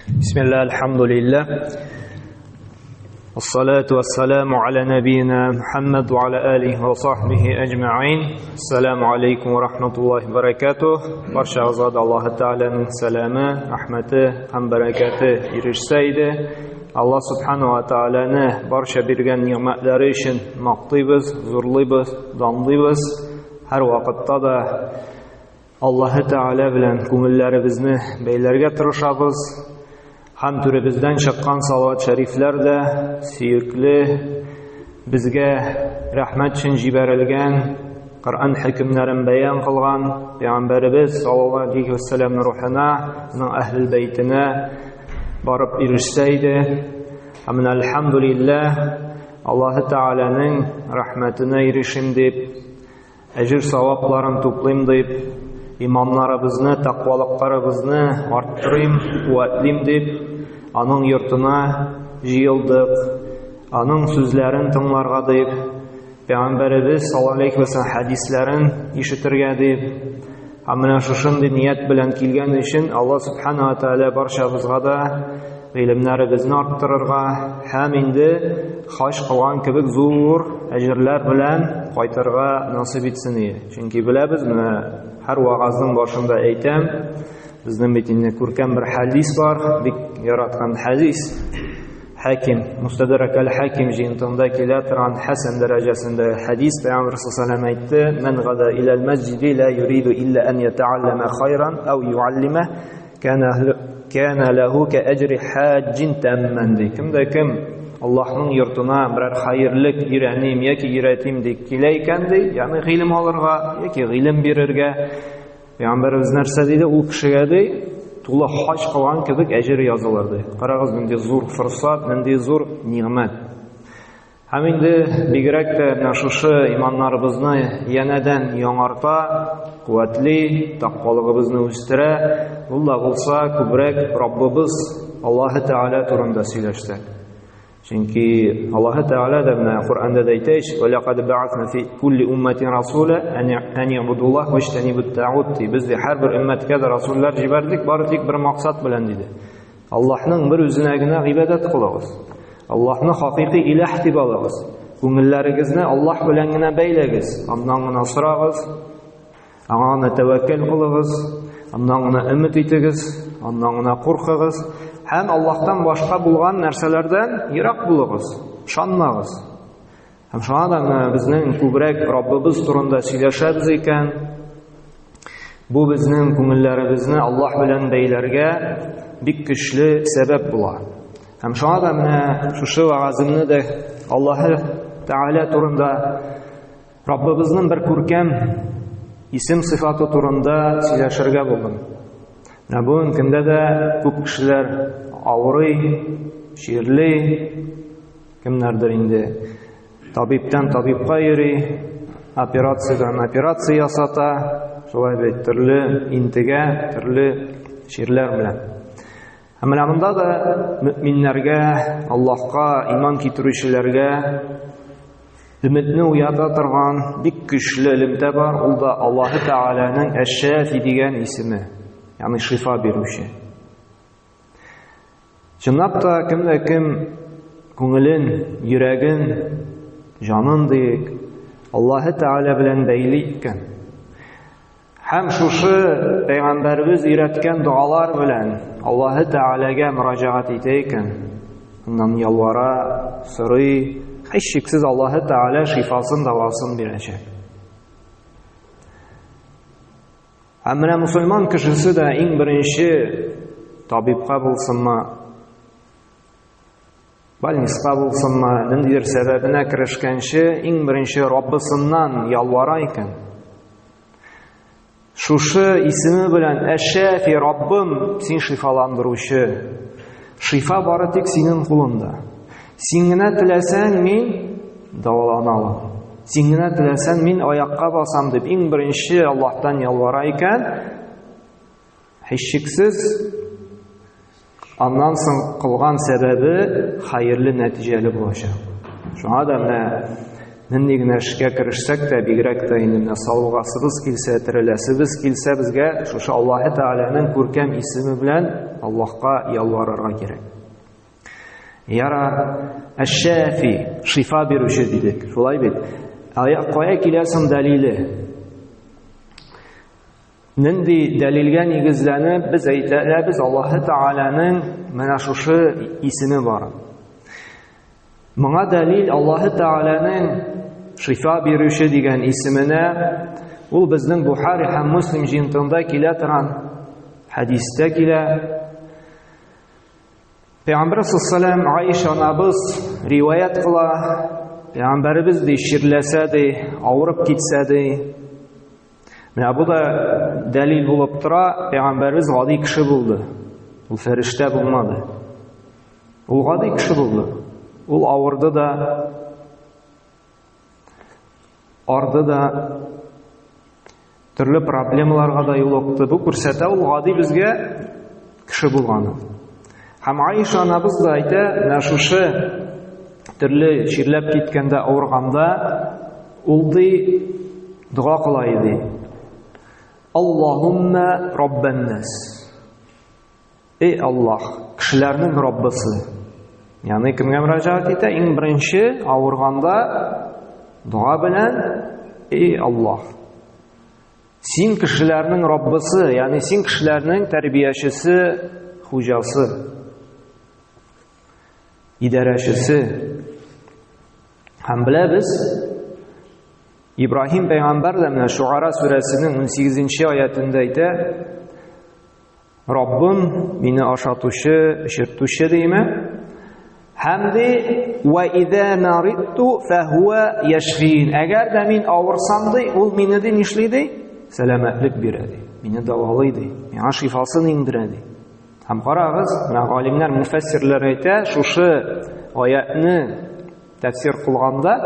Bismillah, alhamdulillah. Assalatu wassalamu ala nabiyina Muhammad wa ala alihi wa sahbihi ajma'in. Assalamu alaikum wa rahmatullahi wa barakatuh. Barcha azad Allah Ta'alaning salami, rahmati, ham barakati erishsaydi. Allah subhanahu wa ta'alani barcha bergan ne'matlari uchun maqtaymiz, zo'rlaymiz, danlaymiz. Har vaqtda da Allah Ta'ala bilan ko'ngillarimizni baylarga tirishamiz. Ham türibizden çıkan salavat şeriflerde suyukli bizge rahmet için jiberilgen Kur'an hükümlerin beyan kılgan Peygamberimiz sallallahu aleyhi ve sellem'in ruhuna, onun ehl-i beytine barıp erişseydi. Amin elhamdülillah Allah Teala'nın rahmetine erişim deyip, ecir savaplarını toplayayım deyip, imanlarımızı, takvalıklarımızı arttırayım, kuvvetliyim deyip, onun yurtuna jıyıldık, onun sözlerini tınlarga deyip, Peygamberimiz sallallahu aleyhi ve sellem hadislerin işitirge deyip, hamına şuşunday niyet bilen kilgen için Allah subhanahu wa ta'ala barşabızga da ilimlerimizni arttırırga, hem indi haş kılgan kibik zor ecirler bilen qaytarga nasip etsin. Çünkü bilemiz mi? Her vaazın başında eytem, bizden bitinde kurken bir hadis var, bir yaratkan hadis. Hakim, Mustadrak el-Hakim jintında kilatiran Hasan derecesinde hadis Peygamber sallallahu aleyhi ve sellem aytti: "Men gada ila'l mescidi la yuridu illa en yeta'allama hayran ev yu'allima kana lahu ka ecri haccin tamman." Kimde kim Allah'ın yurtuna birer hayırlık irenim yaki iretim dik kileyken de, yani ilim alırga yaki ilim verirge, Peygamberimiz nerse deydi, o kişiye de tuğla haç kılan kibik ecir yazılırdı. Qarağız, mende zor fırsat, mende zor nimet. Hem indi bigirek de naşışı imanlarımızı yeniden yanarta, kuvvetli, takvalığımızı üstüre, Allah olsa kübrek Rabbimiz Allah Teala turunda söyleştik. Çünkü Allah Teala da Kur'an'da da deytiş: "Velaqad ba'athna fi kulli ummetin rasula en ya'budullah ve ijtenibut ta'ut." Biz de her bir ümmetke de rasullar jiberdik, bari tek bir maksat bilen dedi. Allah'ın bir özüne ibadet kılığız. Allah'ını hakiki ilah deb alığız. Ko'ngillarimizni Allah bilan gina baylagiz. Ondan gina so'rag'iz, ona tavakkal qiling'iz, ondan gina umid eting'iz, ondan gina qo'rqing'iz. Hem Allah'tan başka bulgan narsalardan yirak buluguz, şanmağız. Hem şuna da bizning kübrek Rabbimiz turunda söyleşemiz eken, bu bizning ko'ngillarimizni Allah bilan baylarga bir güçlü sebep bular. Hem şuna da şu vaazimni de Allah Teala turunda Rabbimizning bir ko'rkam isim sıfatı turunda söyleşirge buldum. Bugün kunda da ko'p kishilar ağrıy, şirli, kimlerdir indi tabipten tabipqa yuri, operatsiyadan operatsiya yasata, şolay bir türlü intiga, türlü şirler bilen. Ama bunda da müminlerge, Allah'a iman kitiruvchilarga ümitni uyata turgan bir güçlü ilimde var. O da Allah Teala'nın Eş-Şafi degan ismi. Yani şifa beruvchi. Cınnap da kimde kim ko'ngilin, yuragin, jonin deyik Allah Teala bilan bayli ekan. Hem şuşu Peygamberimiz öğretken dualar bilan Allah Teala'ga müracaat etayken, ondan yalvara, so'ray, hiç şeksiz Allah Teala şifasını, davasını verecek. Amına Müslüman kişisi de en birinci tabipqa bulsunma, balnisqa bulsunma, nindir sebebine kirishkenşi en birinci Rabbisinden yalvara ekan. Şuşu ismi bilen Eş-Şafi Rabbim sen şifalandıruvchi. Şifa bari tek senin kulunda. Sengina tilesen men davolanalım. Sengina tilesen men oyaqqa basam deb en birinci Allah'tan yalvara ekan. Hiç şeksiz ondan soň qilgan sebebi hayırlı neticeli bo'lacak. Şuna da nindi narsaga kirishsak da bigrak da endi salg'asimiz kelsa, tirilashimiz kelsa bizga shu Alloh taolaning ko'rkam ismi bilan Аллаһка ялварырга кирәк. Яра, әш-шафи, шифа бирүче дидек. Шулай бит. Кая киләсең дәлиле? Нинди дәлилгә нигезләнеп без әйтәбез Аллаһ Тәгаләнең менә шушы исеме бар. Моңа дәлил Аллаһ Тәгаләнең шифа бирүче дигән исеменә ул безнең Бухари һәм Муслим җыентыгында килә торган хадистә килә. Пәйгамбәр саллаллаһу Айша анабыз риваят кыла. Пәйгамбәрбез ди ширләсә ди, авырып китсә ди. Менә бу да дәлил булып тора, Пәйгамбәрбез гади кеше булды. Ул фәрештә булмады. Ул гади кеше булды. Ул авырды да, арды да, төрле проблемаларга да юлыкты. Бу күрсәтә ул гади безгә кеше булганын. Һәм Айша анабыз да әйтә, менә шушы төрле ширләп киткәндә, авырганда ул ди дуа кыла иде. Аллаһумма раббан-нас. Эй Аллаһ, кешеләрнең Раббысы. Ягъни кемгә мөрәҗәгать итә? Иң беренче авырганда дуа белән: Эй Аллаһ, син кешеләрнең Раббысы, ягъни син кешеләрнең тәрбиячесе, хуҗасы, идарәчесе. Һәм беләбез, Ибраһим пәйгамбәр дә менә Шуара сүрәсенең 18-нче аятында әйтә: Раббым мине ашатучы, эчертүче диме? Һәм ди: Ва иза маридту фахуа яшфин. Әгәр дә мин авырсам ди, ул мине ди нишли ди? Сәламәтлек бирә ди. Мине дәвалый ди. Миңа шифасын иңдерә ди. Һәм карагыз, менә галимнәр, муфассирлар әйтә, шушы аятны тәфсир кылганда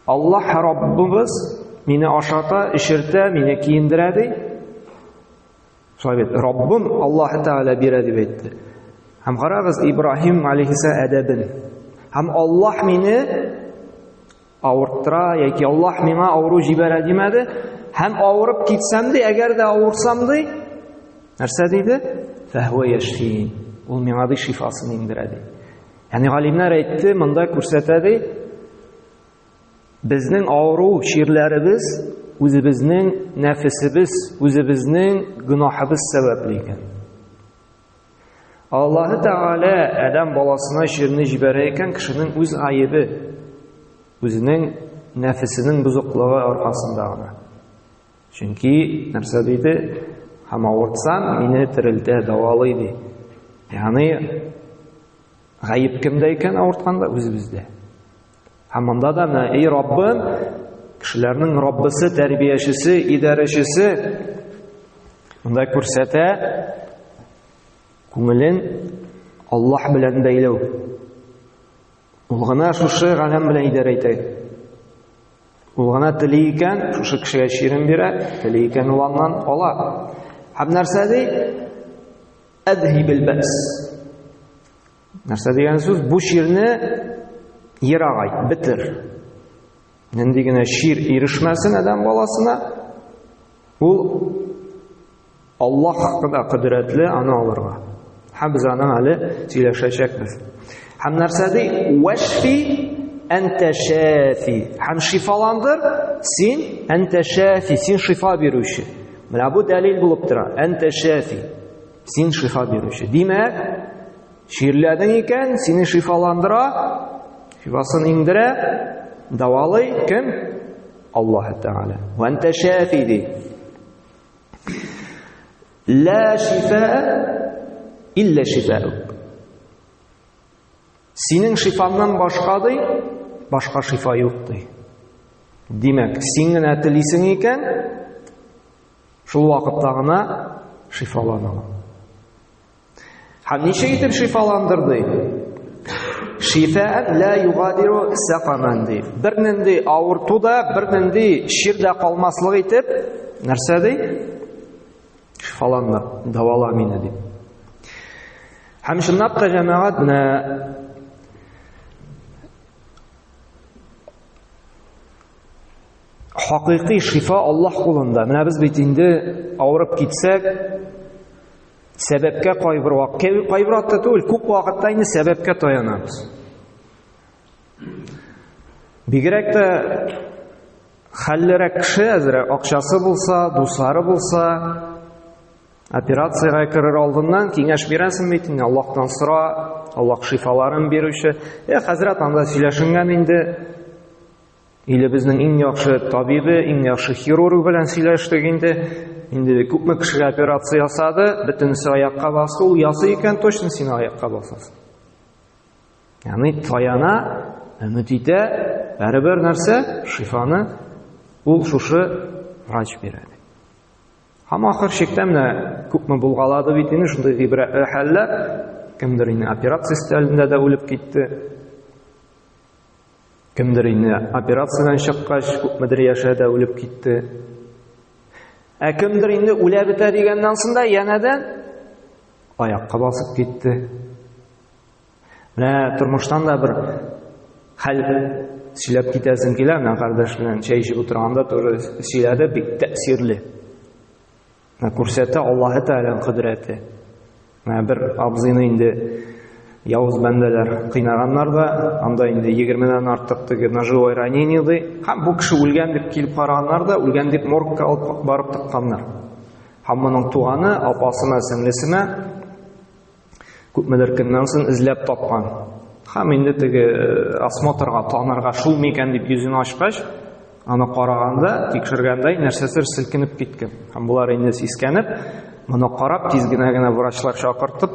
Аллаһ Раббыбыз мине ашата, эчертә, мине киендерә ди. Шулай бит, Раббым Аллаһ Тәгалә бирә дип әйтте. Һәм карагыз, Ибраһим алейхиссалам әдәбен. Һәм Аллаһ мине авырттыра, яки Аллаһ миңа авыру җибәрә димәде. Һәм авырып китсәм ди, әгәр дә авырсам ди, нәрсә диде? Фахуа яшфин. Ул миңа ди шифасын иңдерә ди. Ягъни галимнәр әйтте, монда күрсәтә ди, безнең авыру ширләребез үзебезнең нәфесебез, үзебезнең гынаһыбыз сәбәпле икән. Аллаһ Тәгалә адәм баласына ширне җибәрә икән, кешенең үз айыбы, үзенең нәфесенең бузыклыгы аркасында гына. Чөнки нәрсә диде? Һәм авыртсам, мине терелтә, дәвалый ди. Ягъни гаип кемдә икән авыртканда? Үзебездә. Һәм монда да менә: Эй Раббым, кешеләрнең Раббысы, тәрбиячесе, идарәчесе. Монда күрсәтә күңелен Аллаһ белән бәйләү. Ул гына шушы галәм белән идарә итә. Ул гына тели икән, шушы кешегә ширен бирә, тели икән ул аннан ала. Һәм нәрсә ди? Әдһибил бәс. Нәрсә дигән сүз? Бу ширне ерагай, бетер. Нинди генә шир ирешмәсен адәм баласына, ул Аллаһ кына кудрәтле аны алырга. Һәм без аның әле сөйләшәчәкбез. Һәм нәрсә ди? Вашфи әнтә шафи. Һәм шифаландыр син, әнтә шафи, син шифа бирүче. Менә бу дәлил булып тора. Әнтә шафи, син шифа бирүче. Димәк, ширләдең икән, сине шифаландыра, шифасын иңдерә, дәвалый кем? Аллаһ Тәгалә. Ва әнтә шафи ди. Ла шифа илля шифаук. Синең шифаңнан башка ди, башка шифа юк ди. Димәк, син генә телисең икән, шул вакытта гына шифалана. Һәм ничә итеп шифаландырды? Шифаән ла югадиру сақаман ди. Бер нинди авырту да, бер нинди ширдә калмаслык итеп, нәрсә ди? Шифаланды, дәвала мине ди. Һәм шуннан та җәмәгать менә хакыйкый шифа Аллаһ кулында. Менә без бит инде авырып китсәк, Сәбәпкә кайбер вакытта түгел, күп вакытта инде сәбәпкә таянабыз. Бигрәк тә хәллерәк кеше, әзрәк акчасы булса, дуслары булса, операциягә керер алдыннан киңәш бирәсен бит инде, Аллаһтан сора, Аллаһ шифаларын бирүче. Хәзрәт, анда сөйләшенгән инде. Илебезнең иң яхшы табибы, иң яхшы хирург белән сөйләштек инде. Инде күпме кешегә операция ясады, бөтенесе аякка басты, ул ясый икән, точно син аякка басасың. Ягъни таяна, өмет итә, бәрабәр нәрсә, шифаны ул шушы врач бирә. Һәм ахыр чиктә менә күпме булгалады бит инде шундый гыйбрәтле хәлләр, кемдер инде операция стәлендә дә үлеп китте. Кемдер инде операциядан чыккач күпмедер яшәдә үлеп китте. Кемдер инде үлә бетә дигәннән соң да янәдән аякка басып китте. Менә тормыштан да бер хәл сөйләп китәсем килә, менә кардәш белән чәй эчеп утырганда туры сөйләде, бик тәэсирле. Күрсәтә Аллаһы Тәгаләнең кодрәте. Менә бер абзыйны инде явыз бәндәләр кыйнаганнар да, анда инде 20-дән артык теге ножевой ранение ди. Һәм бу кеше үлгән дип килеп караганнар да, үлгән дип моргка алып барып тыкканнар. Һәм моның туганы, апасына, сеңлесенә күпмедер көннән соң эзләп тапкан. Һәм инде теге осмотрга, танырга шул микән дип йөзен ачкач, аны караганда, тикшергәндә нәрсәсер селкенеп киткән. Һәм булар инде сискәнеп, моны карап, тиз генә врачлар чакыртып,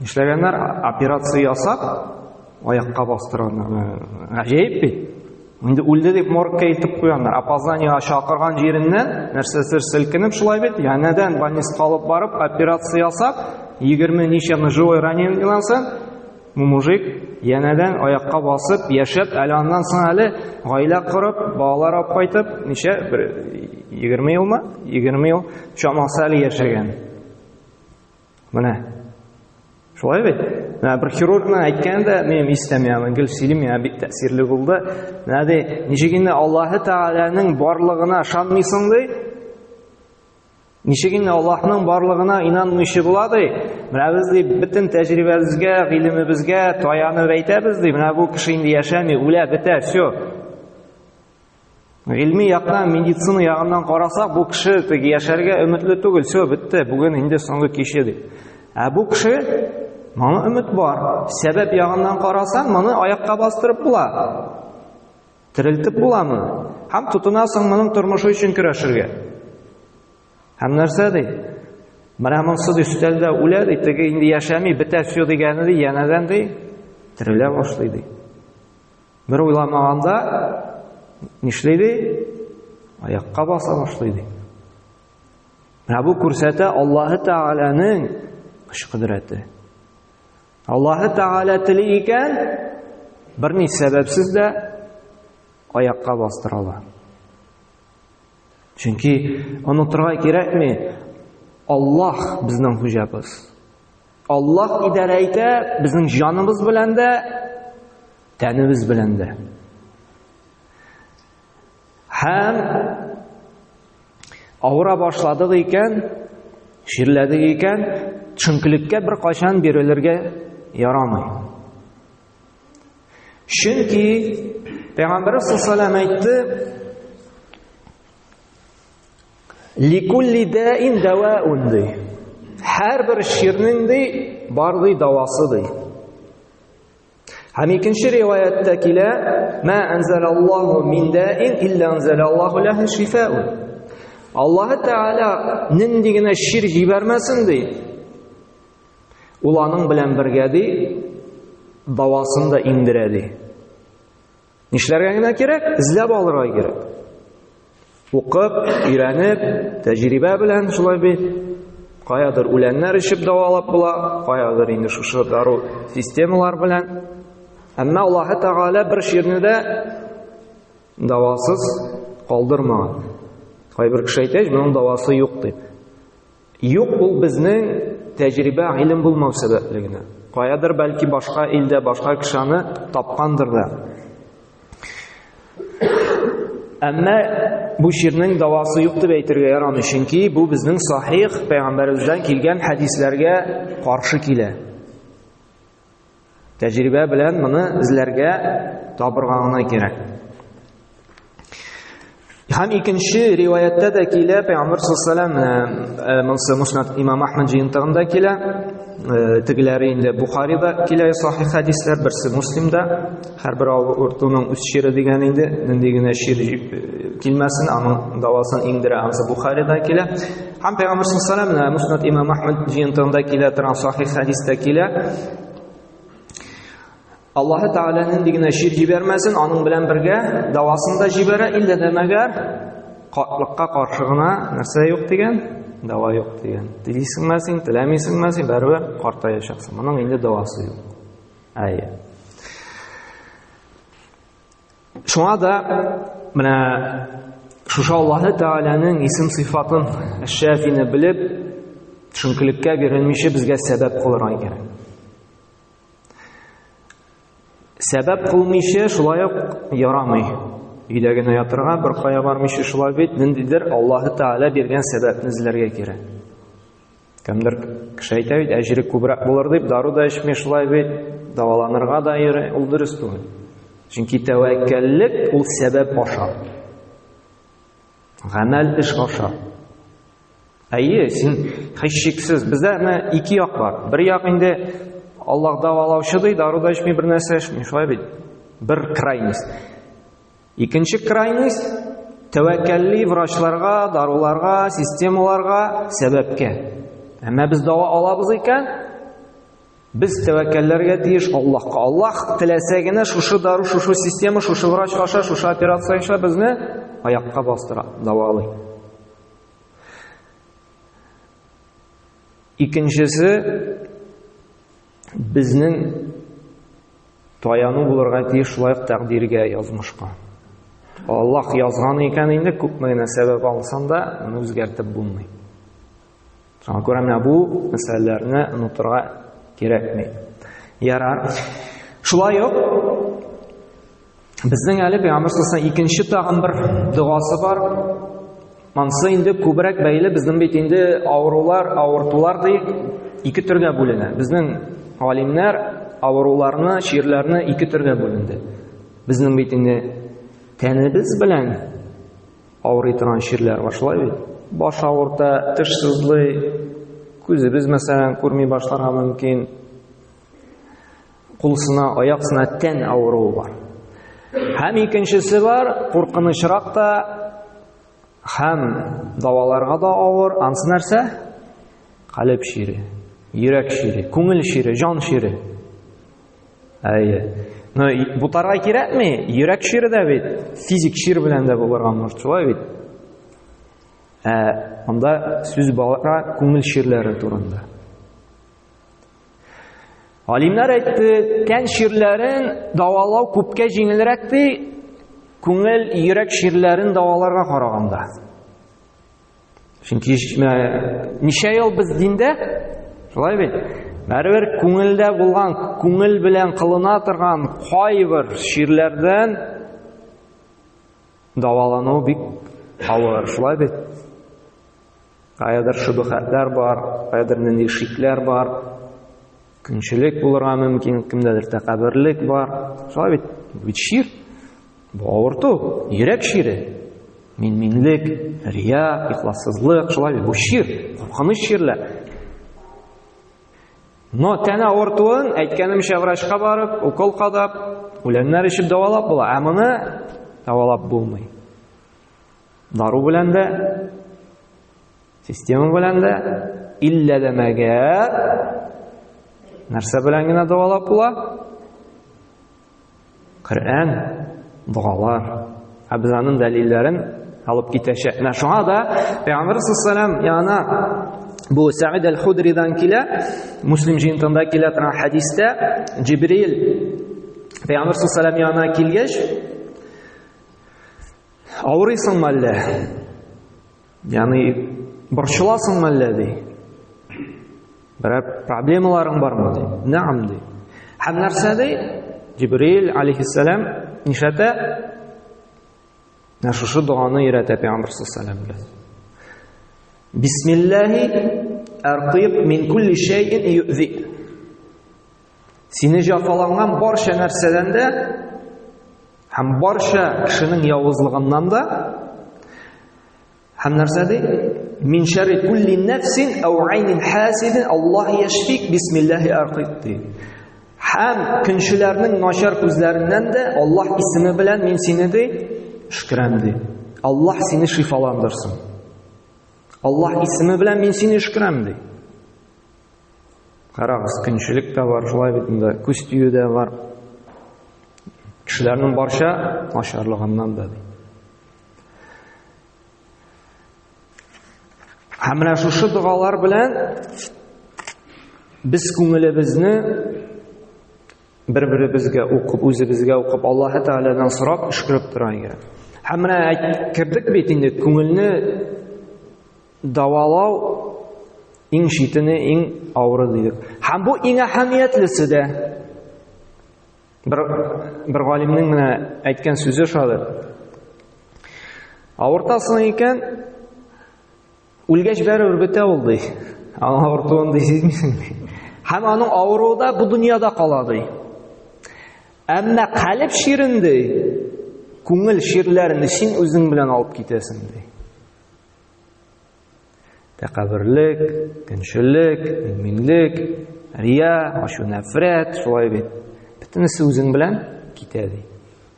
нишләгәннәр, операция ясап, аякка бастырганнар. Гаҗәеп бит. Инде үлде дип моргка илтеп куяннар. Опознаниегә чакырган җиреннән нәрсәсер селкенеп шулай бит, янәдән больницага алып барып, операция ясап, 20 ничә ножевой ранениедән соң мужик янәдән аякка басып, яшәп, әле аннан соң әле гаилә корып, балалар алып кайтып, ничә 20 елмы? 20 ел чамасы әле яшәгән. Менә шулай бит. Менә бер хирургның әйткәндә, мин истәмәям, гел сөйлим, бик тәэсирле булды. Менә ди, ничек инде Аллаһы Тәгаләнең барлыгына ышанмыйсың ди? Ничек инде Аллаһның барлыгына инанмыйчы була ди? Менә без ди, бөтен тәҗрибәбезгә, гыйлемебезгә таянып әйтәбез ди, менә бу кеше инде яшәми, үлә, бетә, всё. Гыйльми яктан, медицина ягыннан карасак, бу кеше теге яшәргә өметле түгел, всё, бетте, бүген инде соңгы кичә ди. Бу кеше моны өмет бар. Сәбәп ягыннан карасаң, моны аякка бастырып була. Терелтеп буламы? Һәм тотынасың моның тормышы өчен көрәшергә. Һәм нәрсә ди? Менә монсы ди өстәлдә үлә ди, теге инде яшәми, бетә всё дигәне ди, янәдән ди, терелә башлый ди. Бер уйламаганда нишләй ди? Аякка баса башлый ди. Менә бу күрсәтә Аллаһы Тәгаләнең кодрәте. Аллаһы Тәгалә теле икән, берни сәбәпсез дә аякка бастыралар. Чөнки онытырга кирәкми, Аллаһ безнең хуҗабыз. Аллаһ идарә итә безнең җаныбыз белән дә, тәнебез белән дә. Һәм авыра башладык икән, ширләдек икән, төшенкелеккә бер кайчан бирелергә ярамый. Чөнки Пәйгамбәр саллаллаһу алейһи әйтте: "Ликулли даин даваун" ди. Һәр бер ширнең ди бар ди давасы ди. Һәм икенче риваяттә килә: "Ма анзалаллаһу мин даин илля анзалаллаһу лаһу шифаун". Аллаһы Тәгалә нинди генә шир җибәрмәсен ди. Ул аның белән бергә ди давасын да индерә ди. Нишләргә генә кирәк? Эзләп алырга кирәк. Укып, өйрәнеп, тәҗрибә белән шулай бит. Каядыр үләннәр ичеп давалап була, каядыр инде шушы дару системалар белән. Әмма Аллаһы Тәгалә бер ширне дә давасыз калдырмаган. Кайбер кеше әйтә, моның давасы юк дип. Юк, ул безнең тәҗрибә, гыйлем булмау сәбәпле генә. Каядыр бәлки башка илдә, башка кешене тапкандыр да. Әмма бу ширнең давасы юк дип әйтергә ярамый, чөнки бу безнең сахих пәйгамбәребездән килгән хәдисләргә каршы килә. Тәҗрибә белән моны эзләргә табырга гына кирәк. Һәм икенче риваяттә дә килә, Пәйгамбәр саллаллаһу алейһи ва саллям Муснад Имам Ахмад җыентыгында килә, тегеләре инде Бухарида килә сахих хәдисләр, берсе Муслимда, һәрбер авыртуның үз шире дигән инде, нинди генә шир килмәсен, аның давасын иңдерә, анысы Бухарида килә. Һәм Пәйгамбәр саллаллаһу алейһи ва саллям Муснад Имам Ахмад җыентыгында килә торган сахих хәдистә килә. Аллаһы Тәгаләнең дигән шир җибәрмәсен, аның белән бергә давасын да җибәрә, иллә дә мәгәр катлыкка каршы гына нәрсә юк дигән, дава юк дигән. Телисеңме, теләмисеңме, бәрабәр картаячаксың. Моның инде давасы юк. Әйе. Шуңа да менә шушы Аллаһы Тәгаләнең исем сыйфатын, Әш-Шафине белеп, төшенкелеккә бирелмичә безгә сәбәп кылырга кирәк. Сәбәп кылмыйча шулай ук ярамый. Өйдә генә ятырга, бер кая бармыйча шулай бит, ниндидер Аллаһы Тәгалә биргән сәбәпне эзләргә кирәк. Кемдер кеше әйтә бит, әҗре күбрәк булыр дип, дару да эчми шулай бит, даваланырга да йөри, ул дөрес түгел. Чөнки тәвәккәллек ул сәбәп аша. Гамәл эш аша. Әйе, син һичшиксез, бездә ике як бар. Бер як инде Аллаһ давалаучы ди, дару да эчми, бер нәрсә эчми, шулай бит. Бер крайность. Икенче крайность тәвәккәлли врачларга, даруларга, системаларга, сәбәпкә. Әмма без дава алабыз икән, без тәвәккәлләргә тиеш Аллаһка. Аллаһ теләсә генә шушы дару, шушы система, шушы врач аша, шушы операция аша безне аякка бастыра, давалый. Икенчесе безнең таяну булырга тиеш шулай тәкъдиргә, язмышка. Аллаһ язган икән инде, күпме генә сәбәп алсаң да, аны үзгәртеп булмый. Шуңа күрә менә бу мәсьәләләрне онытырга кирәкми. Ярар. Шулай ук безнең әле Пәйгамбәр саллаллаһу икенче тагын бер дуасы бар. Мансы инде күбрәк бәйле, безнең бит инде авыртулар ди ике төргә бүленә. Безнең Алимнәр авыруларны, ширләрне ике төргә бүленде. Безнең бит инде тәнебез белән авырый торган ширләр бар, шулай бит. Баш авырта, теш сызлый, күзебез мәсәлән күрми башларга мөмкин. Кулсына, аяксына тән авыруы бар. Һәм икенчесе бар, куркынычрак та һәм даваларга да авыр, ансы нәрсә? Калб шире. Йөрәк шире, күңел шире, жан шире. Әйе. Но бутарга кирәкми? Йөрәк шире дә бит, физик шир белән дә булырга мөмкин, шулай бит. Анда сүз бара күңел ширләре турында. Алимнар әйтте, тән ширләрен давалау күпкә җиңелрәк ди, күңел, йөрәк ширләрен даваларга караганда. Чөнки ничә ел без диндә шулай бит. Бәрабәр күңелдә булган, күңел белән кылына торган кайбер ширләрдән давалану бик авыр, шулай бит. Каядыр шубһатлар бар, каядыр нинди шикләр бар, көнчелек булырга мөмкин, кемдәдер тәкәбберлек бар, шулай бит. Бит шир, бу авырту, йөрәк шире. Минлек, рия, ихлассызлык, шулай бит. Бу шир, куркыныч ширләр. Но тәне авыртуын әйткәнемчә врачка барып, укол кадап, үләннәр ичеп давалап була. Ә моны давалап булмый. Дару белән дә, система белән дә, иллә дә мәгәр нәрсә белән генә давалап була? Коръән, дуалар. Без аның дәлилләрен алып китәчәк. Менә шуңа да Пәйгамбәр саллаллаһу алейһи ва саллям янына бу Саид аль-Худридан килә, Муслим җыентыгында килә торган хадистә, Җибрил Пәйгамбәр саллаллаһу алейһи ва саллям янына килгәч, авырыйсыңмы әллә? Ягъни борчыласыңмы әллә ди? Бер проблемаларың бармы ди? Нәгъм ди. Һәм нәрсә ди? Җибрил алейһиссалам нишәтә? Шушы дуаны өйрәтә Пәйгамбер саллаллаһу алейһи. Бисмиллаһи арқиq мин кулли шайин ю'зи. Сине җәфаланган барча нәрсәдән дә һәм барча кешенең явызлыгыннан да һәм нәрсәдә мин шәрри кулли нәфсин әу айнин хасидин Аллаһ яшфик бисмиллаһи арқиq. Һәм көнчеләрнең начар күзләреннән дә Аллаһ исеме белән мин сине шүкрәм ди. Аллаһ сине шифаландырсын. Аллаһ исеме белән мин сине шүкрәм ди. Карагыз, көнчелек тә бар, шулай бит инде, күз тию дә бар. Кешеләрнең барча начарлыгыннан да. Һәм менә шушы дугалар белән без күңелебезне бер-беребезгә укып, үзебезгә укып, Аллаһ Тәгаләдән сорап шүкрәп торырга. Һәм менә кирдек бит инде күңелне давалау иң шитене, иң авыры дидек. Һәм бу иң әһәмиятлесе дә. Бер галимнең менә әйткән сүзе шулай. Авыртасың икән, үлгәч бәрәбер бетә ул ди. Аның авыртуын ди сизмисең. Һәм аның авыруы да бу дөньяда кала ди. Әмма калб ширинде, күңел ширләрен син үзең белән алып китәсең ди. Тәкәбберлек, көнчелек, мөминлек, рия, ашу нәфрәт, шулай бит. Бөтенесе үзең белән китә ди.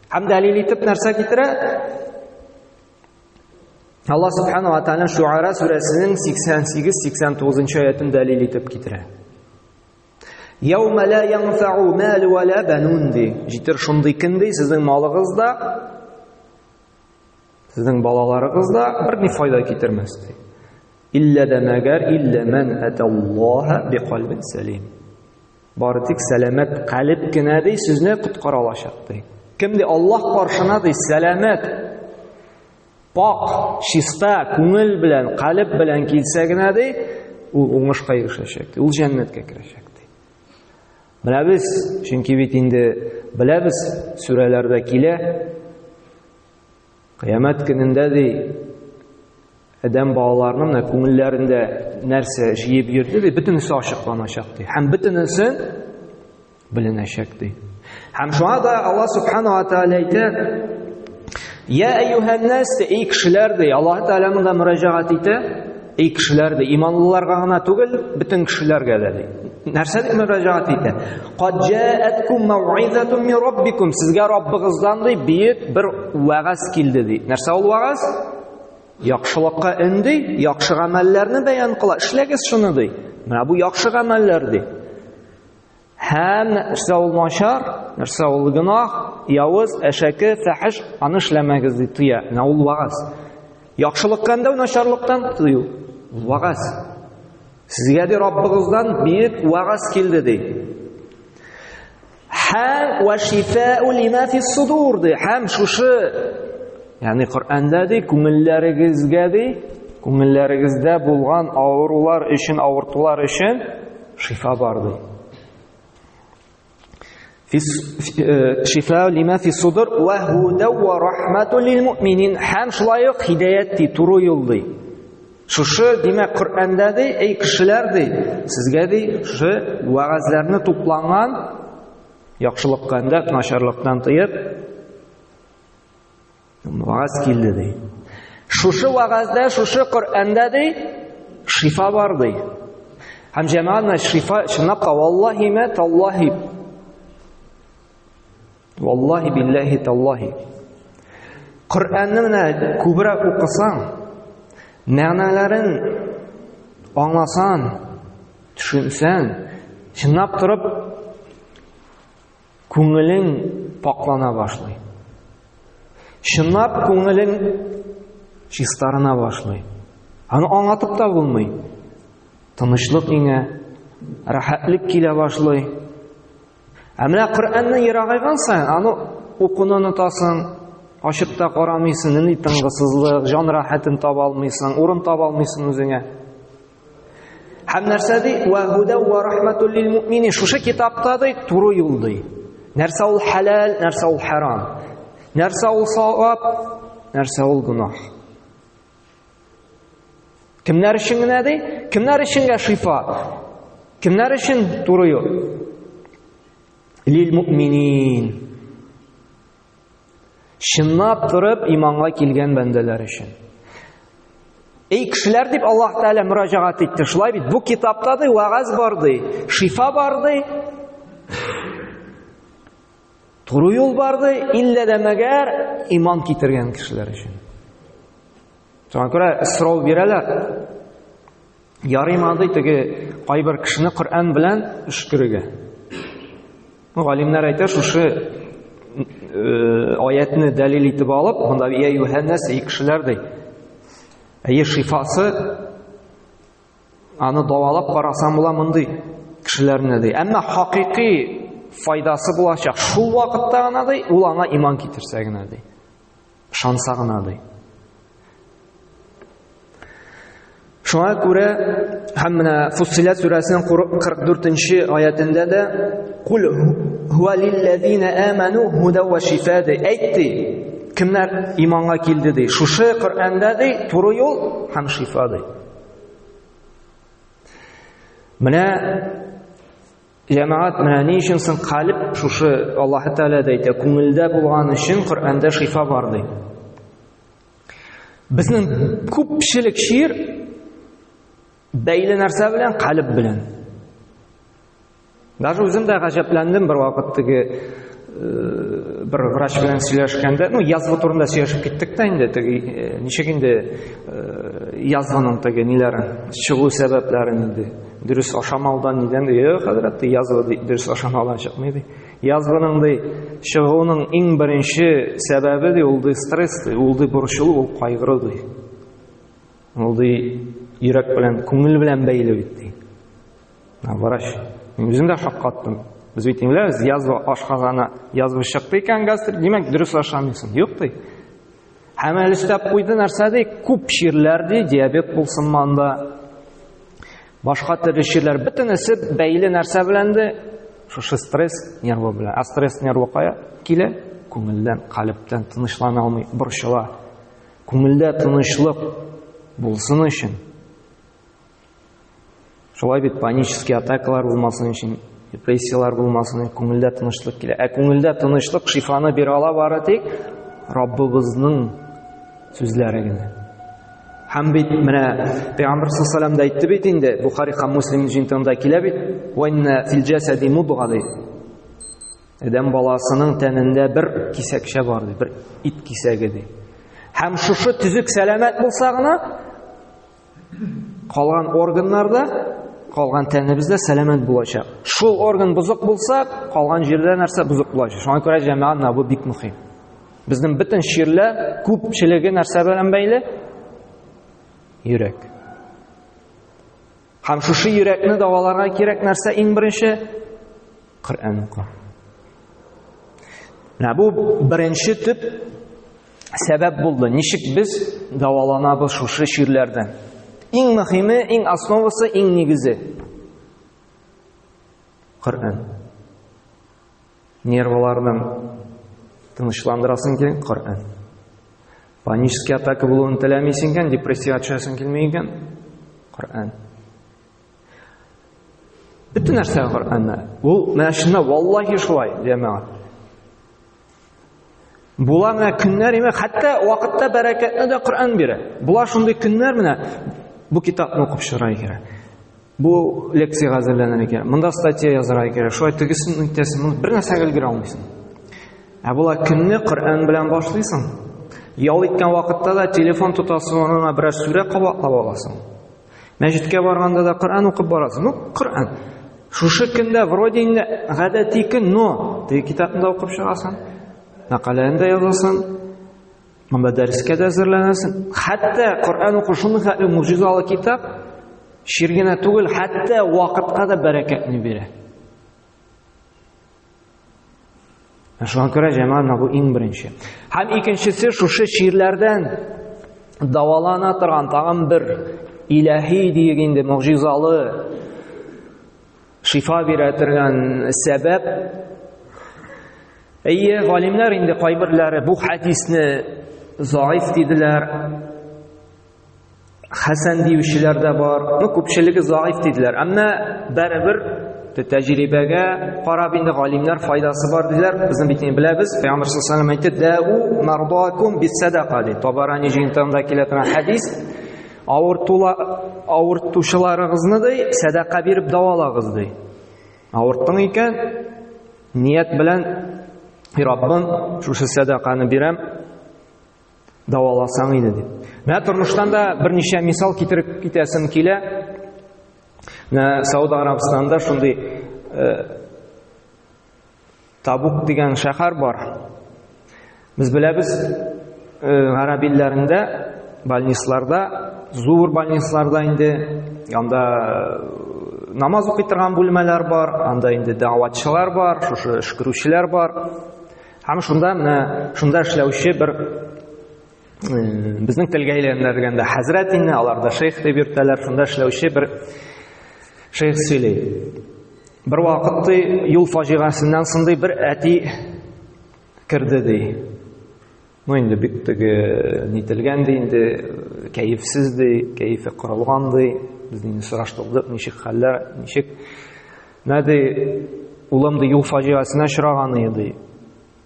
Һәм дәлил итеп нәрсә китерә? Аллаһ Субханаһу ва Тәгалә Шуара сүрәсенең 88-89 аятын дәлил итеп китерә. Яума ла янфау мал ва ла банун ди. Җитер шундый көн ди, сезнең малыгыз да, сезнең балаларыгыз да бер ни файда китермәс ди. Илля дәмәгәр илля мен аталлаһа биқалбин салим. Бары тик сәламәт калб кенә ди, сезне коткара алачак ди. Кем ди Аллаһ каршына ди сәламәт, пак, чиста күңел белән, калб белән килсә генә ди, ул уңышка ирешәчәк ди, ул җәннәткә керәчәк ди. Беләбез, чөнки бит инде беләбез сүрәләрдә килә, кыямәт көнендә ди Адәм балаларының күңелләрендә нәрсә җыеп йөрде ди, бөтенесе ачыкланачак ди. Һәм бөтенесе беленәчәк ди. Һәм шуңа да Аллаһ Субханаһу ва Тәгалә әйтә: "Я әйюһән-нас", эй кешеләр ди, Аллаһ Тәгалә мөрәҗәгать итә, эй кешеләр ди, иманлыларга гына түгел, бөтен кешеләргә дә ди. Нәрсә дип мөрәҗәгать итә? "Кад җаәткум мау'изатун мин раббикум", сезгә Раббыгыздан ди биек бер вәгазь килде ди. Нәрсә ул вәгазь? Яхшылыкка инди, яхшы гамәлләрне бәян кыла. Эшләгез шуны ди. Менә бу яхшы гамәлләр ди. Һәм нәрсә ул начар, нәрсә ул гынах, явыз, әшәке, фәхиш, аны эшләмәгез ди тыя. Менә ул вәгазь. Яхшылыктан да, начарлыктан тыю. Вәгазь. Сезгә ди Раббыгыздан биек вәгазь килде ди. Һәм ва шифаء лима фи суdur ди. Һәм шушы ягъни Коръәндә ди күңелләрегезгә ди, күңелләрегездә булган авырулар өчен, авыртулар өчен шифа бар ди. Шифа лима фи суdur ва худа ва рахмату лил муъминин. Һәм шулай ук хидаят ди, туры юл ди. Шушы димәк Коръәндә ди, эй кешеләр ди, сезгә ди шушы вәгазьләрне тупланган, яхшылыктан да, начарлыктан тыеп вәгазь килде ди. Шушы вәгазьдә, шушы Коръәндә ди шифа бар ди. Һәм җәмәгатьне шифа чынлап та валлаһи ма таллаһи. Валлаһи биллаһи таллаһи. Коръәнне менә күбрәк укысаң, мәгънәләрен аңласаң, төшенсәң, чынлап торып күңелең паклана башлый. Чынлап күңелең чистарына башлый. Аны аңлатып та булмый. Тынычлык иңә, рәхәтлек килә башлый. Ә менә Коръәнне ерагайган саен, аны укуны онытасың, ачып та карамыйсың, ни тынгысызлык, җан рәхәтен таба алмыйсың, урын таба алмыйсың үзеңә. Һәм нәрсә ди? Ва худа ва рахматул лил муъминин. Шушы китапта ди туры юл ди. Нәрсә ул халал, нәрсә ул харам. Нәрсә ул савап, нәрсә ул гунах? Кемнәр өчен генә ди? Кемнәр өчен шифа? Кемнәр өчен туры юл? Лил муъминин. Чынлап торып иманга килгән бәндәләр өчен. Эй кешеләр дип Аллаһ Тәгалә мөрәҗәгать итте. Шулай бит бу китапта да вагаз бар ди, шифа бар ди. Туры юл бар ди, иллә дә мәгәр иман китергән кешеләр өчен. Шуңа күрә сорау бирәләр. Ярыймады теге кайбер кешене Коръән белән өшкерергә. Галимнәр әйтә, шушы аятны дәлил итеп алып, монда я юханнас кешеләр ди. Әйе шифасы аны давалап карасам була мондый кешеләрне ди. Әмма хакыйкый файдасы булачак. Шул вакытта гына ди, ул аңа иман китерсә генә ди. Шанса гына ди. Шуңа күрә һәм менә Фуссилат сүрәсенең 44-нче аятында да «Кул хуа лиллазина аману худа ва шифа» ди. Әйтте, кемнәр иманга килде ди. Шушы Коръәндә ди туры юл һәм шифа ди. Менә җәмәгать, менә ни өчен соң калб шушы Аллаһ Тәгалә әйтә, күңелдә булган өчен Коръәндә шифа бар ди. Безнең күпчелек шир бәйле нәрсә белән, калб белән. Даже үзем дә гаҗәпләндем бер вакыт теге бер врач белән сөйләшкәндә, язгы турында сөйләшеп киттек тә инде, теге ничек инде язгының теге ниләрен, чыгу сәбәпләрен инде. Дөрес ашамаудан нидән ди, хәзрәт, язгы дөрес ашамаудан чыкмый ди. Язгының ди чыгуының иң беренче сәбәбе ди ул ди стресс ди, ул ди борчылу, ул кайгыру ди. Ул ди йөрәк белән, күңел белән бәйле бит ди. Врач. Мин үзем дә шаккаттым. Без бит ингләбез, язгы ашказаны, язгы чыкты икән гастрит, димәк дөрес ашамыйсың. Юк ди. Һәм әле өстәп куйды нәрсә ди, күп чирләр ди, диабет булсын манда. Башка төрле чирләр бөтенесе бәйле нәрсә белән ди, шушы стресс нервы белән. А стресс нервы кая килә? Күңелдән, калбтан тынычлана алмый, борчыла. Күңелдә тынычлык булсын өчен. Шулай бит панический атакалар булмасын өчен, депрессиялар булмасын, күңелдә тынычлык килә. Ә күңелдә тынычлык шифаны бирә ала бары тик Раббыбызның сүзләре генә. Һәм бит менә Пәйгамбер саллаллаһу алейһи ва саллям да әйтте бит инде, Бухари һәм Муслим җинтында килә бит, "Ва инна фил җасади мудгады". Адәм баласының тәнендә бер кисәкчә бар ди, бер ит кисәге ди. Һәм шушы төзек сәламәт булса гына, калган органнарда, калган тәнебездә сәламәт булачак. Шул орган бузык булса, калган җирдә нәрсә бузык булачак. Шуңа күрә җәмәгать бу бик мөһим. Безнең бөтен ширләр күпчелеге нәрсә белән бәйле? Йөрәк. Һәм шушы йөрәкне даваларга кирәк нәрсә иң беренче? Коръән уку. Менә бу беренче төп сәбәп булды. Ничек без даваланабыз шушы ширләрдән? Иң мөһиме, иң основасы, иң нигезе Коръән. Нервлардан тынычландырасың килгән Коръән. Панический атака булуын теләмисең икән, депрессия төшәсең килмәй икән Коръән. Бөтен нәрсә Коръәннә. Ул менә шуны валлаһи шулай җәмәгать. Була менә көннәр, хәтта вакытта бәрәкәтне дә Коръән бирә. Була шундый көннәр менә бу китапны укып чыгарга кирәк. Бу лекциягә әзерләнергә кирәк. Монда статья язарга кирәк. Шулай тегесен үтәсен, моны бер нәрсәгә өлгерә алмыйсың. Ә була көнне Коръән белән башлыйсың. Ял иткән вакытта да телефон тотасың, аңа берәр сүрә кабатлап аласың. Мәҗиткә барганда да Коръән укып барасың. Коръән. Шушы көндә вроде инде гадәти көн, но теге китапны да укып чыгасың. Мәкаләне дә язасың. Монда дәрескә дә әзерләнәсең. Хәтта Коръән уку шундый хәтле муҗизалы китап, ширгенә түгел, хәтта вакытка да бәрәкәтне бирә. Шуңа күрә җәмәгать бу иң беренче. Һәм икенчесе шушы ширләрдән давалана торган тагын бер илаһи дигәндә муҗизалы шифа бирә торган сәбәп. Әйе, галимнәр инде кайберләре бу хадисне zaif dediler. Hasan deyişçiler de var. Köpçülüğü zaif dediler. Ama baribir tecrübege qarab indi alimler faydası var dediler. Bizim bitini bilamiz. Peygamber sallallohu alayhi vasallam aytdi: "Da'u mardakum bis-sadaqa." dedi. Tabarani jintanda kelgan hadis. Авыртушыларыгызны ди садака биреп давалагыз ди. Авырттың икән, ният белән Раббым шушы садаканы бирәм, даваласаң иде ди. Менә тормыштан да берничә мисал китереп китәсем килә. Менә Сауд Арабстанында шундый Табук дигән шәһәр бар. Без беләбез, гарәп илләрендә, больницаларда, зур больницаларда инде анда намаз укый торган бүлмәләр бар, анда инде дәгъватчылар бар, шушы эшкерүчеләр бар. Һәм шунда менә шунда эшләүче бер безнең телгә әйләндергәндә хәзрәт инде, алар да шейх дип йөртәләр, шунда эшләүче бер шейх сөйли. Бер вакыт юл фаҗигасыннан соң бер әти кирде ди. Инде бик теге нителгән ди, инде кәефсез ди, кәефе кырылган ди. Без инде сораштырдык, ничек хәлләр, ничек. Нәди улым ди юл фаҗигасына очраган иде.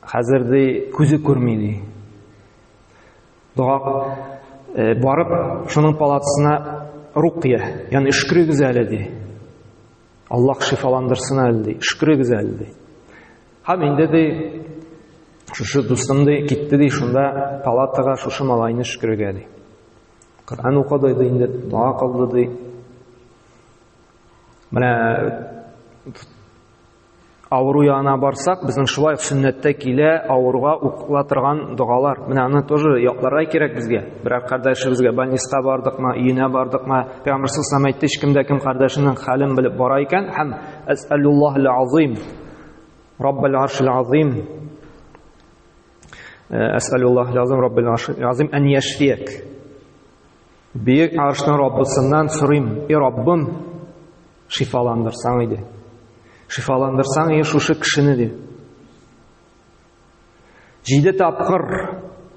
Хәзер ди күзе күрми ди. Дуга барып шуның палатасына рукия, ягъни эшкерегез әле ди. Аллаһ шифаландырсын әле ди, эшкерегез әле ди. Һәм инде ди шушы дустым ди китте ди, шунда палатага шушы малайны эшкерегә ди. Коръан укыды ди, инде дуа кылды ди. Менә авыру янына барсак, безнең шулай сөннәттә килә авыруга укыла торган дугалар. Менә аны тоже якларга кирәк безгә. Берәр кардәшебезгә больниста бардыкмы, өенә бардыкмы, Пәйгамбер саллаллаху алейһи ва саллям кемдә кем кардәшенең хәлен белеп бара икән, һәм әсәлләһул азим, Раббул аршил азим, әсәлләһул азим, Раббул аршил азим ан яшфияк. Бик аршның Раббысыннан сорыйм, и Раббым шифаландырсаң иде. Шифаландырсаң шушы кешене ди. 7 тапкыр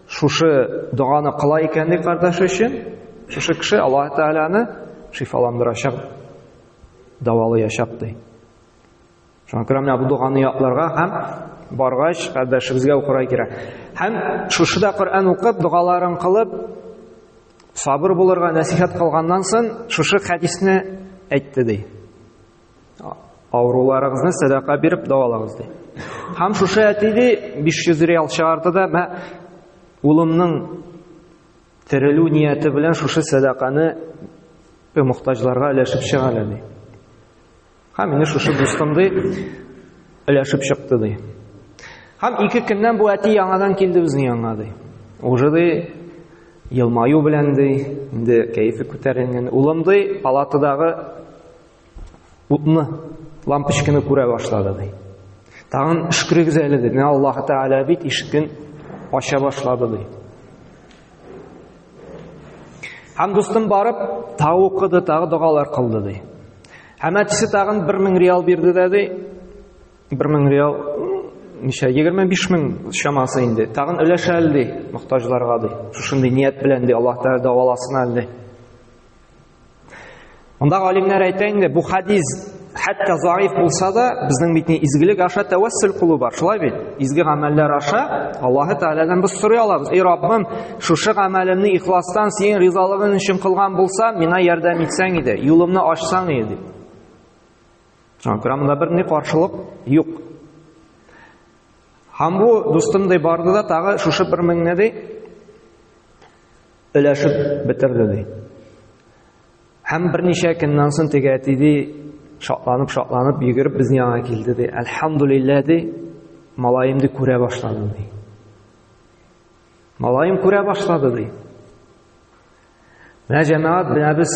шушы дуаны кыла икән ди кардәш өчен, шушы кеше Аллаһ Тәгаләне шифаландырачак, давалаячак ди. Шуңа күрә менә бу дуаны якларга һәм баргач кардәшебезгә укырга кирәк. Һәм шушыда Коръан укып, дугаларын кылып, сабыр булырга насихат кылганнан соң шушы хадисне әйтте ди. Авыруларыгызны садака биреп давалагыз ди. Һәм шушы әти ди 500 реал чыгарды да, улымның терелү нияте белән шушы садаканы мохтаҗларга өләшеп чыгар ди. Һәм инде шушы дустым ди өләшеп чыкты ди. Һәм 2 көннән бу әти яңадан килде безнең янга ди. Уже ди елмаю белән ди, инде кәефе күтәрелгән. Улым ди палатадагы утны, лампочканы күрә башлады ди. Тагын шөкрегез әле ди. Менә Аллаһ Тәгалә бит ишекне ача башлады ди. Һәм дустым барып, тагы укыды, тагы дугалар кылды ди. Һәм әтисе тагын 1000 реал бирде дә ди. 1000 реал, ничә 25000 шамасы инде. Тагын өләшә әле ди мохтаҗларга ди. Шушындый ният белән ди, Аллаһ Тәгалә даваласын әле ди. Онда галимнәр әйтә инде, бу хадис хәтта заиф булса да, безнең бит изгелек аша тәвәссүл кылу бар, шулай бит. Изге гамәлләр аша Аллаһ Тәгаләдән без сорый алабыз. Эй Раббым, шушы гамәлемне ихластан синең ризалыгың өчен кылган булса, миңа ярдәм итсәң иде, юлымны ачсаң иде. Шуңа күрә монда бер ни каршылык юк. Һәм бу дустымдай барды да тагы шушы 1000 ди өләшеп битерде ди. Һәм берничә көннән соң теге әти ди шатланып йөгереп безнең янга килде ди. Әлхәмдүлиллаһ ди, малаем ди күрә башлады ди. Малаем күрә башлады ди. Менә җәмәгать, менә без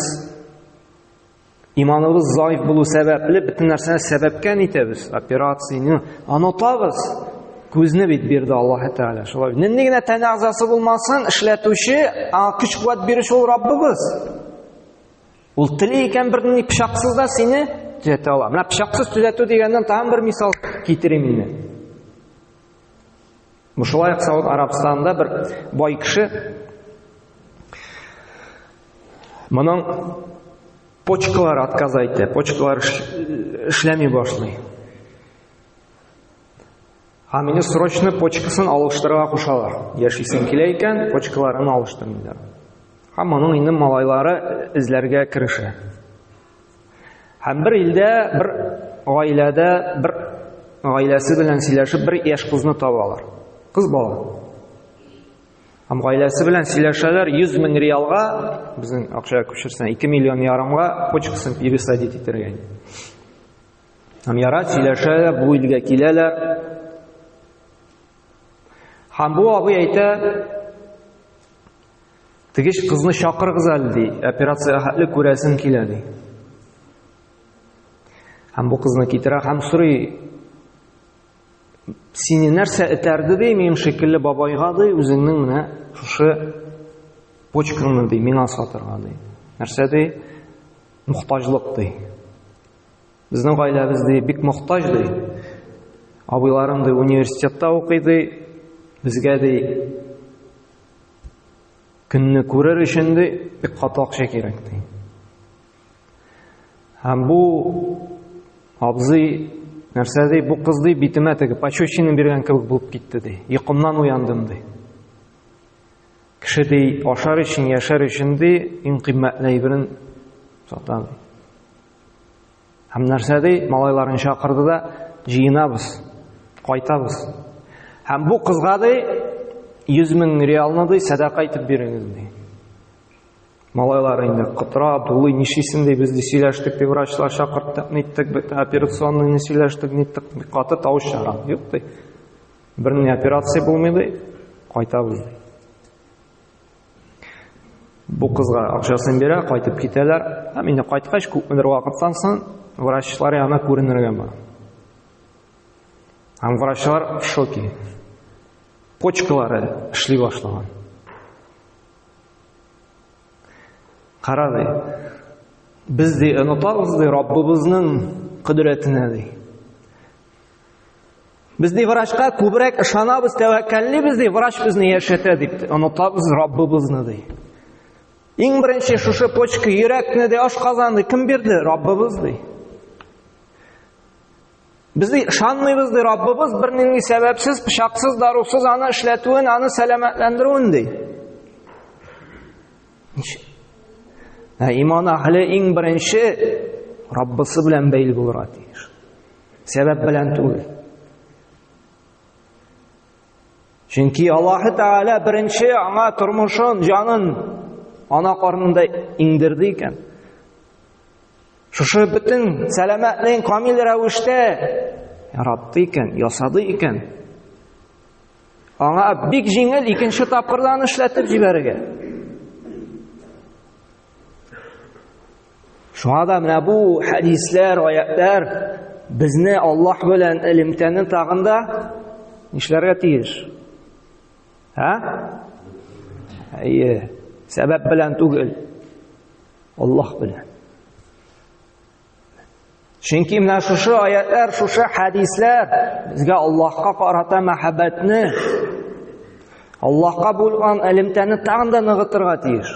иманыбыз заиф булу сәбәпле бөтен нәрсәне сәбәпкә итәбез. Операцияны онытабыз. Күзне бит бирде Аллаһ Тәгалә. Шулай. Нинди генә тән әгъзасы булмасын, эшләтүче, көч-куәт бирүче ул Раббыбыз. Ул теле икән бер ни пычаксыз да сине төзәтә ала. Менә пычаксыз төзәтү дигәннән тагын бер мисал китерим инде. Шулай ук Сауд Арабстанында бер бай кеше моның почкалары отказ айтты, почкалары эшләми башлый. Мине срочно почкасын алыштырырга кушалар. Яшисен килә икән, почкаларын алыштырмыйлар. Моның инде малайлары эзләргә керешә. Бер илдә, бер гаиләдә, бер гаиләсе белән сөйләшеп, бер яшь кызны табалар. Кыз бала. Гаиләсе белән сөйләшәләр, 100 мең реалга, безнең акчага күчерсәң 2,5 миллион почкасын пересадить итәргә. Яра сөйләшәләр, бу илгә киләләр. Бу абый әйтә, тегеш кызны чакыргыз әле ди, операция хәтле күрәсем килә ди. Бу кызны китерә, сорый, сине нәрсә этәрде ди, минем шикелле бабайга ди, үзеңнең менә шушы почкаңны ди, миңа сатырга ди. Нәрсә ди? Мохтаҗлык ди. Безнең гаиләбез ди, бик мохтаҗ ди. Абыйларым ди, университетта укый ди. Безгә ди көнне күрер өчен ди бик каты акча кирәк ди. Бу абзый нәрсә ди, бу кыз ди битемә тегеп пощечина биргән кебек булып китте ди. Йокымнан уяндым ди. Кеше ди ашар өчен, яшәр өчен ди иң кыйммәтле әйберен сата ди. Нәрсә ди, малайларын чакырды да җыенабыз, кайтабыз. Бу кызга ди 100 мең реалны ди садака итеп бирегез ди. Малайлар инде кытыра, дулый, нишисен ди, без ди сөйләштек ди, врачлар чакырттык, ниттек, операционный сөйләштек, ниттек, каты тавыш чыгара. Юк ди. Берни операция булмый ди, кайтабыз ди. Бу кызга акчасын бирә, кайтып китәләр. Инде кайткач күпмедер вакыттан соң врачлар янына күренергә бара. Врачлар в шоке. Почкалары эшли башлаган. Кара ди. Без ди онытабыз ди Раббыбызның кудрәтенә ди. Без ди врачка күбрәк ышанабыз, тәвәккәллибез ди, врач безне яшәтә дип, онытабыз Раббыбызны ди. Иң беренче шушы почка, йөрәкне ди, ашказанны кем бирде? Раббыбыз ди. Biz ышанмыйбыз ди, Раббыбыз бернинди сәбәпсез, пычаксыз, дарусыз аны эшләтүен, аны сәламәтләндерүен ди. Иман әһле иң беренче Раббысы белән бәйле булырга тиеш. Сәбәп белән түгел. Чөнки Аллаһ Тәгалә беренче аңа тормышын, җанын ана карнында иңдерде икән. Шушы бөтен сәламәтлеген камил рәвештә яратты икән, ясады икән. Аңа бик җиңел икенче тапкырдан эшләтеп җибәрергә. Шуңа да менә бу хәдисләр, аятлар безне Аллаһ белән элемтәне тагында нишләргә тиеш? Сәбәп белән түгел, Аллаһ белән. Чөнки менә шушы аятлар, шушы хәдисләр безгә Аллаһка карата мәхәббәтне, Аллаһка булган элемтәне тагын да ныгытырга тиеш.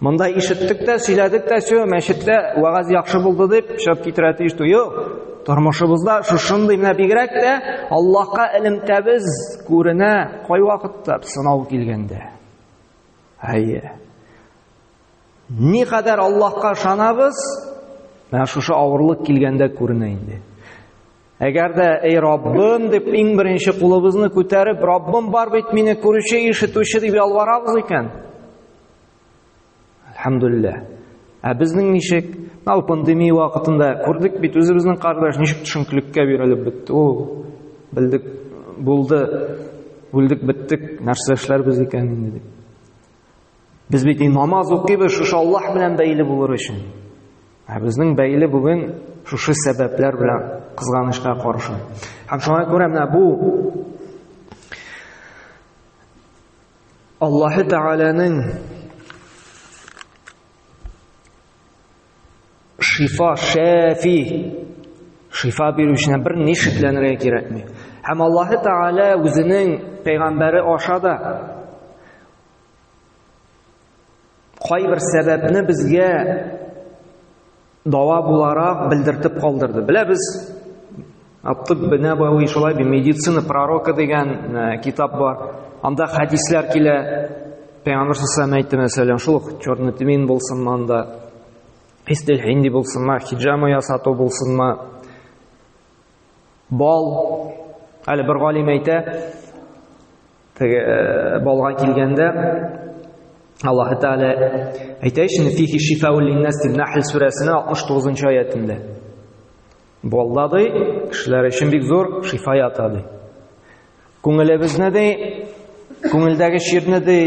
Монда ишеттек тә, сөйләдек тә, мәчеттә вагаз яхшы булды дип чыгып китерә тиеш. Юк, тормышыбызда шушындый менә бигрәк тә Аллаһка элемтәбез күренә кай вакытта сынау килгәндә. Ни кадәр Аллаһка ышанабыз, менә шушы авырлык килгәндә күренә инде. Әгәр дә эй Раббым дип иң беренче кулыбызны күтәреп, Раббым бар бит, мине күрүче, ишетүче дип ялварабыз икән. Әлхәмдүлилләһ. Безнең ничек? Менә пандемия вакытында күрдек бит, үзебезнең кардәш ничек төшенкелеккә бирелеп бетте. Белдек, булды, бүлдек, биттек, нәрсә эшләрбез икән инде дип. Без бит намаз укыйбыз шушы Аллаһ белән бәйле булыр өчен. Безнең бәйле бүген шушы сәбәпләр белән кызганычка каршы. Һәм шуңа күрә менә бу Аллаһ Тәгаләнең шифа бирүченә бер ни шикләнергә кирәкми. Һәм Аллаһ Тәгалә үзенең пәйгамбәре аша да кайбер сәбәпне безгә дава буларак белдертеп калдырды. Беләбез, Ат-Тибб набави, шулай медицина пророка дигән китап бар. Анда хадисләр килә. Пәйгамбер саллаллаху алейхи ва сәллям әйтте, шул чорны тимин булсынмы, анда истил хинди булсынмы, хиджама ясату булсынмы, бал. Әле бер галим әйтә, балга килгәндә Аллаһ Тәгалә әйтәйшен фихи шифаул линнас Наhl сүрәсенең 69-нчы аятында. Балда ди, кешеләр өчен бик зур шифа ята ди. Күңелебезне ди, күңелдәге ширне ди,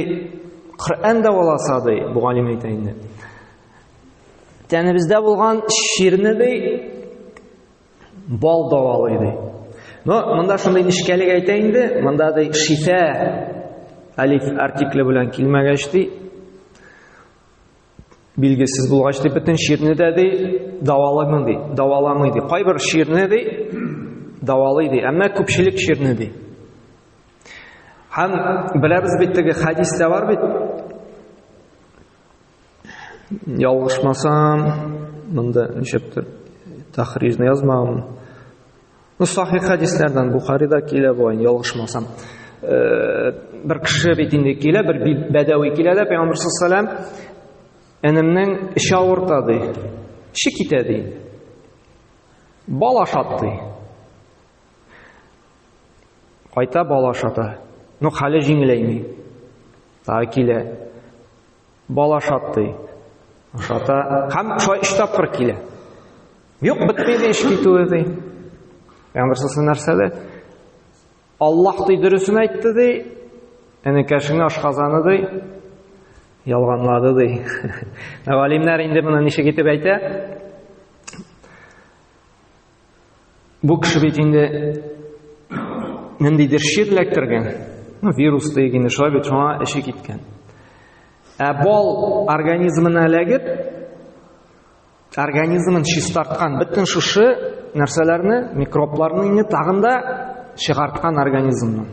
Коръән даваласа ди, бу галим әйтә инде. Тәнебездә булган ширне ди, бал давалый ди. Но монда шундый нишкәлек әйтә инде, монда ди шифа алиф артикле белән килмәгәч ди, билгесез булгач ди, бөтен ширне дә ди даваламый ди. Кайбер ширне ди давалый ди, әмма күпчелек ширне ди. Һәм беләбез бит теге хадистә бар бит. Ялгышмасам, монда ничектер тахрижны язмаган. Ну, сахих хадисләрдән Бухарида килә бу, ялгышмасам. Бер кеше бит инде килә, бер бәдәви килә дә Пәйгамбер саллаллаху алейхи ва сәллям энемнең эше авырта ди. Эше китә ди. Бал ашат ди. Кайта бал ашата. Ну, хәле җиңеләйми. Та килә. Бал ашат ди. Ашата. Һәм шулай 3 тапкыр килә. Юк, бетмәде эш китүе ди. Пәйгамбер саллаллаху алейхи ва сәллям Аллаһ ди дөресен әйтте ди. Энекәшеңне ашказаны ди. Ялганлады ди. Галимнәр инде моны ничек итеп әйтә? Бу кеше бит инде ниндидер ширләктергән. Вирус дигән шулай бит шуңа эше киткән. Бал организмына эләгеп, организмын чистарткан, бөтен шушы нәрсәләрне, микробларны инде тагында чыгарткан организмны.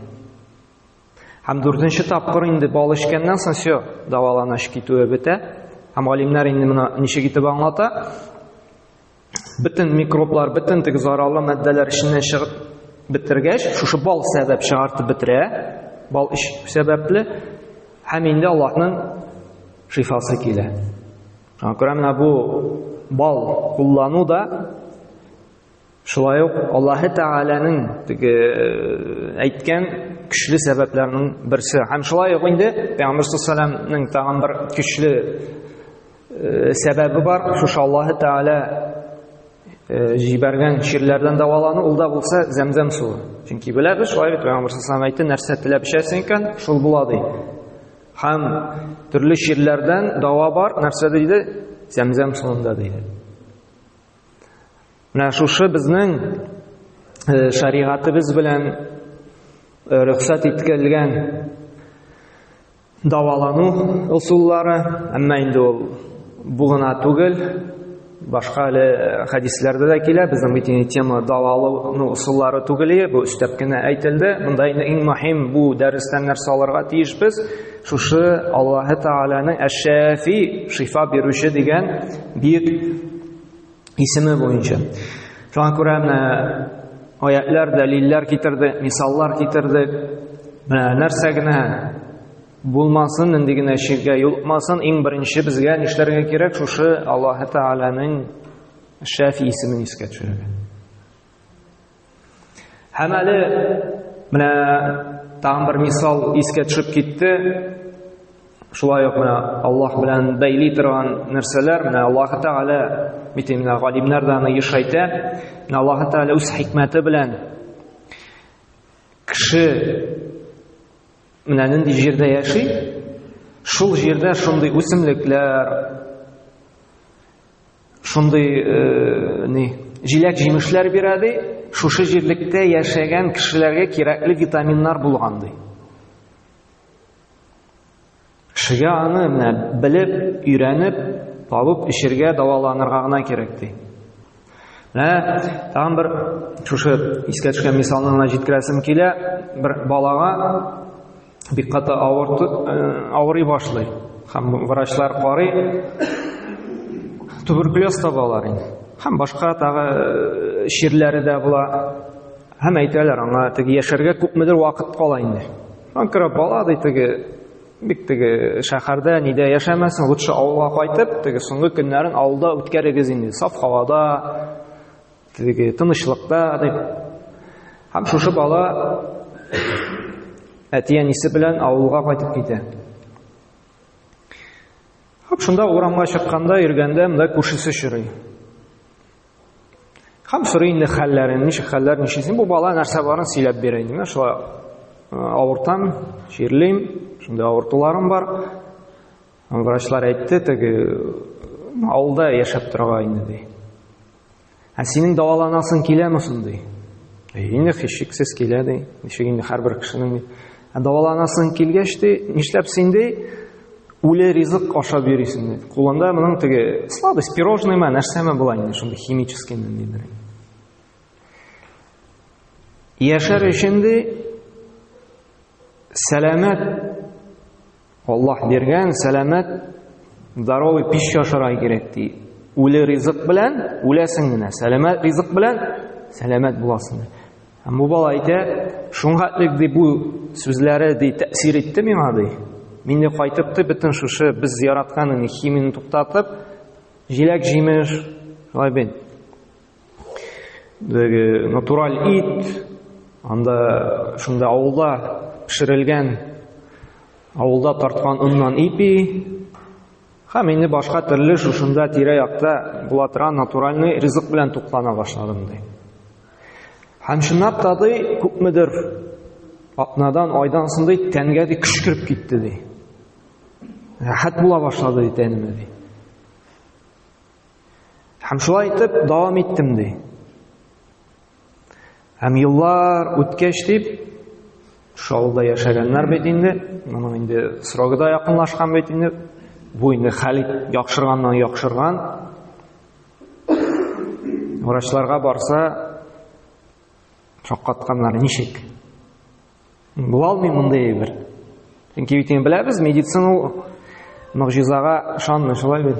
Һәм 4нче тапкыр инде бал эчкәннән соң все, даваланыш китүе бетә. Һәм галимнәр инде моны ничек итеп аңлата? Бөтен микроблар, бөтен теге зарарлы матдәләр эченнән чыгып бетергәч, шушы бал сәбәп чыгартып бетерә. Бал ич сәбәпле. Һәм инде Аллаһның шифасы килә. Шуңа менә бу бал куллану да шулай ук Аллаһ Тәгаләнең теге әйткән көчле сәбәпләрнең берсе. Һәм шулай ук инде Пәйгамбер саллаллаху алейхи ва сәллямның тагын бер көчле сәбәбе бар. Шушы Аллаһ Тәгалә җибәргән ширләрдән давалану, ул да булса Зәмзәм суы. Чөнки беләбез, шулай итеп Пәйгамбер саллаллаху алейхи ва сәллям әйтте, нәрсә теләп эчәсең икән, шул була ди. Һәм төрле ширләрдән дава бар, нәрсә диде? Зәмзәм суында диде. Менә шушы безнең шариғатыбыз белән рөхсәт иткәлгән давалану усуллары, әмма инде ул бу гына түгел, башка әле хадисләрдә дә килә. Безнең бит тема давалану усуллары түгел, бу өстәп кенә әйтелде. Монда инде иң мөһим бу дәрестән нәрсә алырга тиешбез. Шушы Аллаһ Тәгаләнең Әш-Шафи, шифа бирүче дигән бик исеме буенча. Шуңа күрә менә аятлар, дәлилләр китерде, мисаллар китерде. Менә нәрсә генә булмасын, нинди генә ширкә юлмасын, иң беренче безгә нишләргә кирәк? Шушы Аллаһ Тәгаләнең Шафи исемен искә төшерергә. Һәм әле менә тагын бер мисал искә төшеп китте. Шулай ук менә Аллаһ белән бәйли торган нәрсәләр, менә Аллаһ Тәгалә бит менә галимнәр дә аны еш әйтә. Менә Аллаһ Тәгалә үз хикмәте белән кеше менә нинди җирдә яши, шул җирдә шундый үсемлекләр, шундый җиләк-җимешләр бирә ди, шушы җирлектә яшәгән кешеләргә кирәкле витаминнар булган ди. Кешегә аны менә белеп, өйрәнеп, табып, эшергә, даваланырга гына кирәк ди. Тагын бер шушы искә төшкән мисалны гына җиткерәсем килә. Бер балага бик каты авырый башлый. Һәм врачлар карый, туберкулез табалар инде. Һәм башка тагы ширләре дә була. Һәм әйтәләр аңа, теге яшәргә күпмедер вакыт кала инде. Анкара бала ди бик шәһәрдә нидә яшәмәсен, лучше авылга кайтып, соңгы көннәрен авылда үткәрегез инде, саф һавада, тынычлыкта дип. Һәм шушы бала әти-әнисе белән авылга кайтып китә. Һәм шунда урамга чыкканда, йөргәндә, монда күршесе чорый. Һәм сорый инде хәлләрен, ничек бу бала нәрсә барын сөйләп бирә инде. Мен шулай авыртам, чирлим, шунда авыртуларым бар. Врачлар әйтте, авылда яшәп торга инде ди. Синең даваланасың киләме соң ди. Инде һичшиксез килә ди. Ничек инде һәрбер кешенең даваланасың килгәч ди, нишләп син ди үле ризык ашап йөрисең ди. Кулында моның сладость, пирожныймы, нәрсәме була инде, шунда химический нидер. Яшәр өчен ди сәламәт, Аллаһ биргән сәламәт, здоровый пища ашарга кирәк ди. Үле ризык белән үләсең генә, сәламәт ризык белән сәламәт буласың. Һәм бу бала әйтә, шуңа ди бу сүзләре ди тәэсир итте миңа ди. Мин дә кайтып бөтен шушы без яраткан химияны туктатып, җиләк-җимеш, шулай бит. Натураль ит, анда шунда авылда пешерелгән, авылда тарткан уннан ипи, һәм инде башка төрле шушында тирә-якта була торган натуральный ризык белән туклана башладым ди. Һәм шуннап та ди күпмедер атнадан, айдан соң ди тәнгә ди көч кирип китте ди. Рәхәт була башлады ди тәнемә ди. Һәм шулай итеп дәвам иттем ди. Һәм еллар үткәч дип шулда яшәгәннәр бит инде, моның инде срогы да якынлашкан бит инде. Бу инде хәл яхшырганнан яхшырган. Врачларга барса шаккатканнар ничек? Була алмый мондай бер. Чөнки бит беләбез, медицина мөгъҗизага ышанмый, шулай бит.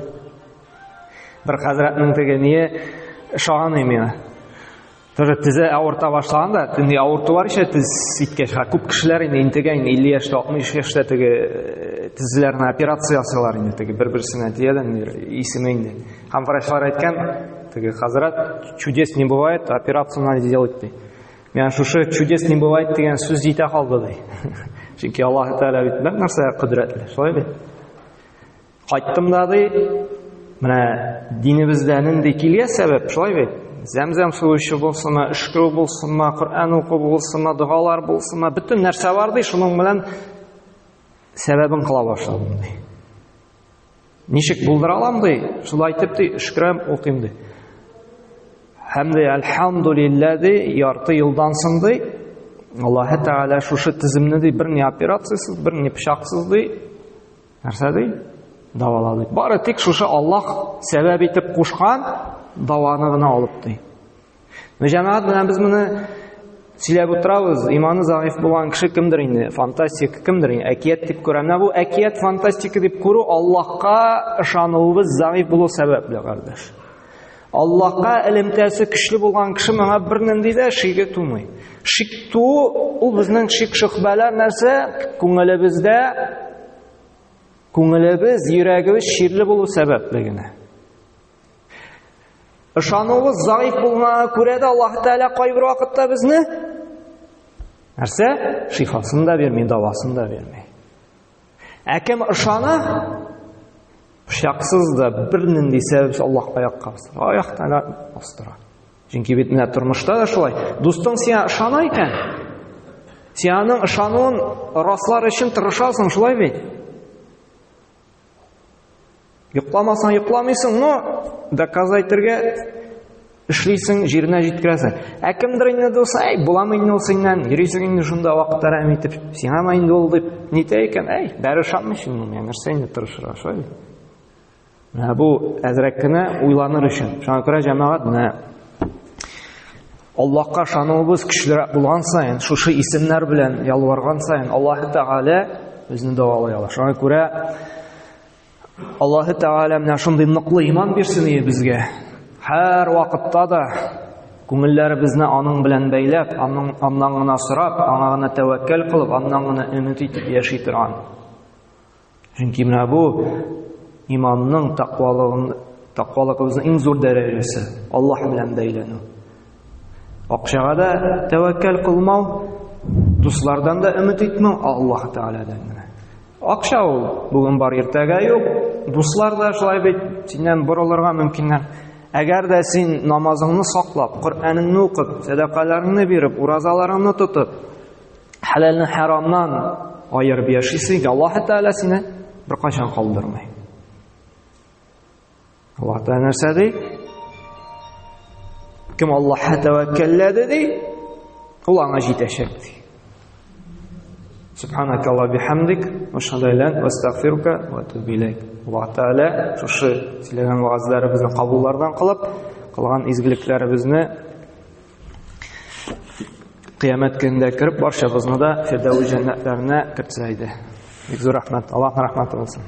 Бер хәзрәтнең ние ышанмый миңа. Тизе авырта башлаганда, төнди авырту бар ише, тиз иткәч, күп кешеләр инде интегән 50 яшьтә, 60 яшьтә тизләрне операция ясыйлар инде, бер-берсенә тиядән исеме инде. Һәм врачлар әйткән, хәзрәт, чудес не бывает, операцию надо делать ди. Мен шушы чудес не бывает дигән сүз җитә калды ди. Чөнки Аллаһ Тәгалә бит бер нәрсә кудрәтле, шулай бит. Кайттым да ди, менә динебездә нинди килгән сәбәп, шулай бит. Зәмзәм суы эчү булсынмы, эшкерү булсынмы, Коръән уку булсынмы, дугалар булсынмы, бөтен нәрсә бар ди, шуның белән сәбәбен кыла башладым ди. Ничек булдыра алам ди? Шулай әйтеп ди, эшкерәм, укыйм ди. Һәм ди, әлхәмдүлилләһ ди, ярты елдан соң ди, Аллаһ Тәгалә шушы тиземне ди, бер ни операциясыз, бер ни пычаксыз ди, нәрсә ди? Давалады. Бары тик шушы Аллаһ сәбәп итеп кушкан даваны гына алып ди. Җәмәгать белән без моны сөйләп утырабыз, иманы заиф булган кеше кемдер инде, фантастик кемдер инде, әкият дип күрә. Менә бу әкият, фантастика дип күрү Аллаһка ышануыбыз заиф булу сәбәпле, кардәш. Аллаһка элемтәсе көчле булган кеше моңа бернинди дә шиге тумый. Шик туу ул безнең шик-шөбһәләр нәрсә? Күңелебез, йөрәгебез ширле булу сәбәпле генә. Ышануыбыз заиф булганга күрә дә Аллаһ Тәгалә кайбер вакытта безне нәрсә? Шифасын да бирми, давасын да бирми. Кем ышана? Пычаксыз да бернинди сәбәпсез Аллаһка аякка басыра. Аяктан бастыра. Чөнки бит менә тормышта да шулай. Дустың сиңа ышана икән, сиңа ышануын раслар өчен тырышасың, шулай бит. Йокламасаң йокламыйсың, но доказайтырга эшлисең, җиренә җиткерәсең. Кемдер инде булса, буламы инде ул синнән, йөрисең инде шунда вакытта рәхим итеп, сиңа инде ул дип нитә икән, бәре ышанмыйсың, менә нәрсә инде тырышырга, шулай. Менә бу әзрәк кенә уйланыр өчен. Шуңа күрә җәмәгать менә Аллаһка ышануыбыз көчлерәк булган сайын, шушы исемнәр белән ялварган сайын, Аллаһ Тәгалә безне дәвалый ала. Шуңа күрә Аллаһ Тәгалә менә шундый ныклы иман бирсен безгә. Һәр вакытта да күңелләребезне аның белән бәйләп, аннан гына сорап, аңа гына тәвәккәл кылып, аннан гына өмет итеп яши торган. Чөнки менә бу иманның, тақвалыгыбызның иң зур дәрәҗәсе Аллаһ белән бәйләнү. Акчага да тәвәккәл кылмау, дуслардан да өмет итмәү, Аллаһ Тәгаләдән генә. Акча ул бүген бар, иртәгә юк. Дуслар да шулай бит синнән борылырга мөмкиннәр. Әгәр дә син намазыңны саклап, Коръәнеңне укып, садақаларыңны биреп, уразаларыңны тотып, хәләлне харамнан аерып яшисең, Аллаһ Тәгалә сине беркайчан калдырмый. Аллаһ Тәгалә нәрсә ди? Кем Аллаһка тәвәккәлләде ди, ул аңа җитәчәк ди. Субханакалла бихамдик, ашһаду ан ла илаха илля анта, астагфирука ва атубу илейк. Аллаһ Тәгалә шушы сөйләгән ваазларыбызны кабуллардан кылып, кылган изгелекләребезне кыямәт көндә кереп, барчабызны да фирдәүс җәннәтләренә кертсә иде. Бик зур рәхмәт. Аллаһның рәхмәте булсын.